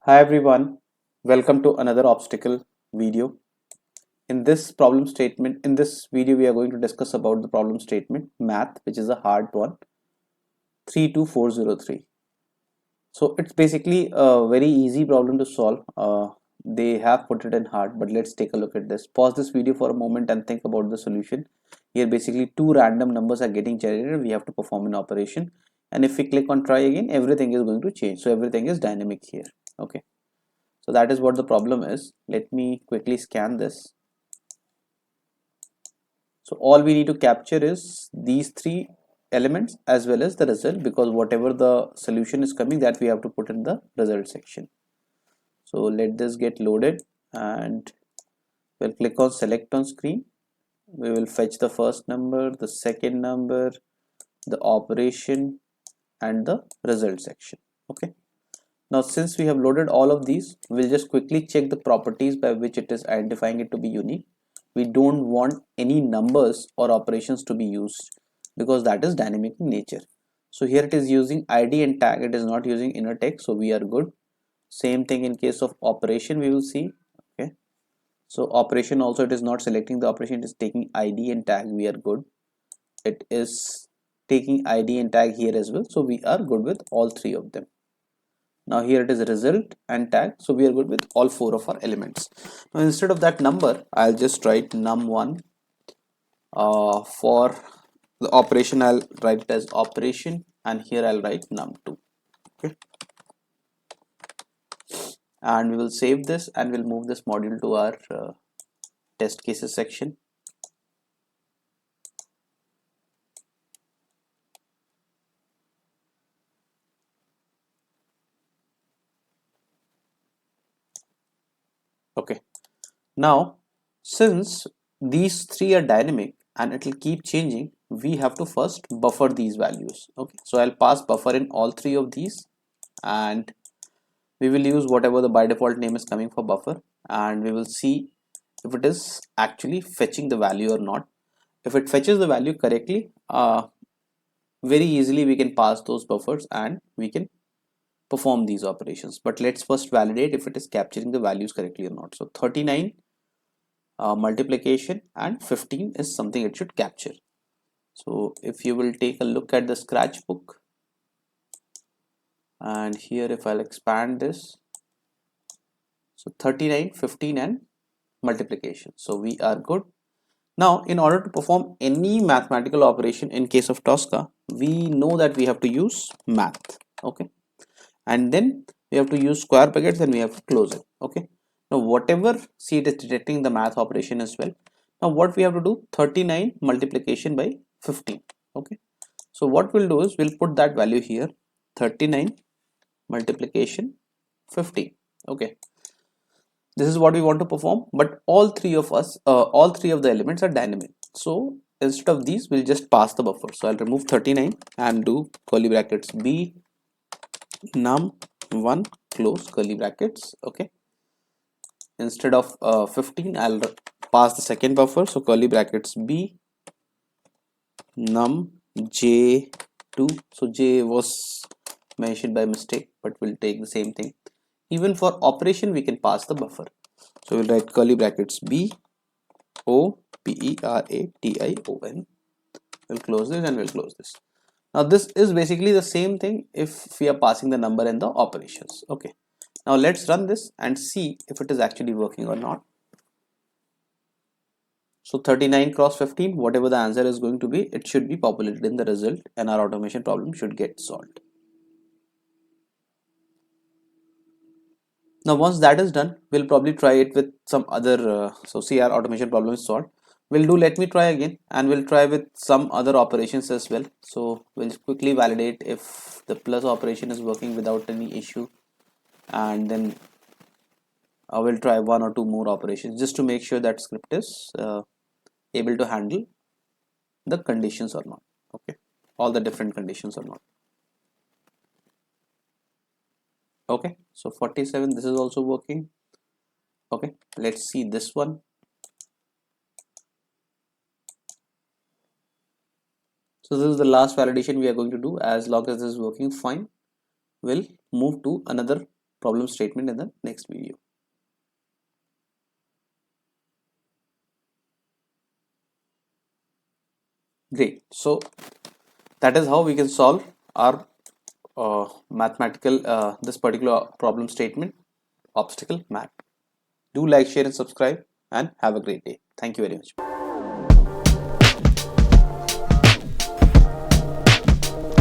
Hi everyone, welcome to another obstacle video. In this video we are going to discuss about the problem statement math, which is a hard one, 32403. So it's basically a very easy problem to solve. They have put it in hard, but let's take a look at this. Pause this video for a moment and think about the solution. Here basically two random numbers are getting generated. We have to perform an operation, and if we click on try again, everything is going to change. So everything is dynamic here. Okay. So that is what the problem is. Let me quickly scan this. So all we need to capture is these three elements as well as the result, because whatever the solution is coming, that we have to put in the result section. So let this get loaded and we'll click on select on screen. We will fetch the first number, the second number, the operation and the result section. Okay. Now since we have loaded all of these, we'll just quickly check the properties by which it is identifying it to be unique. We don't want any numbers or operations to be used because that is dynamic in nature. So here it is using ID and tag, it is not using inner text, so we are good. Same thing in case of operation, we will see. Okay, so operation also, it is not selecting the operation, it is taking ID and tag, we are good. It is taking ID and tag here as well, so we are good with all three of them. Now here it is result and tag, so we are good with all four of our elements. Now instead of that number, I'll just write num1. For the operation, I'll write it as operation, and here I'll write num2. Okay, and we will save this and we'll move this module to our test cases section. Okay, now since these three are dynamic and it will keep changing, we have to first buffer these values. Okay, so I'll pass buffer in all three of these, and we will use whatever the by default name is coming for buffer, and we will see if it is actually fetching the value or not. If it fetches the value correctly, very easily we can pass those buffers and we can perform these operations. But let's first validate if it is capturing the values correctly or not. So 39 multiplication and 15 is something it should capture. So if you will take a look at the scratch book, and here if I'll expand this, so 39, 15 and multiplication, so we are good. Now in order to perform any mathematical operation in case of TOSCA, we know that we have to use math. Okay, and then we have to use square brackets and we have to close it. Okay, now whatever, see, it is detecting the math operation as well. Now what we have to do, 39 multiplication by 15. Okay, so what we'll do is we'll put that value here, 39 multiplication 15. Okay, this is what we want to perform, but all three of the elements are dynamic, so instead of these we'll just pass the buffer. So I'll remove 39 and do curly brackets b num1 close curly brackets. Okay, instead of 15, I'll pass the second buffer, so curly brackets b num j2. So j was mentioned by mistake, but we'll take the same thing. Even for operation we can pass the buffer, so we'll write curly brackets b o p e r a t i o n. We'll close this and we'll close this. Now this is basically the same thing if we are passing the number in the operations. Okay, now let's run this and see if it is actually working or not. So 39 cross 15, whatever the answer is going to be, it should be populated in the result and our automation problem should get solved. Now once that is done, we'll probably try it with some other, so see, our automation problem is solved. We'll do, let me try again, and we'll try with some other operations as well. So we'll quickly validate if the plus operation is working without any issue, and then I will try one or two more operations just to make sure that script is able to handle the conditions or not. Okay, all the different conditions or not. Okay, so 47, this is also working. Okay, let's see this one. So this is the last validation we are going to do. As long as this is working fine, we'll move to another problem statement in the next video. Great. So that is how we can solve our mathematical this particular problem statement obstacle map. Do like, share and subscribe and have a great day. Thank you very much.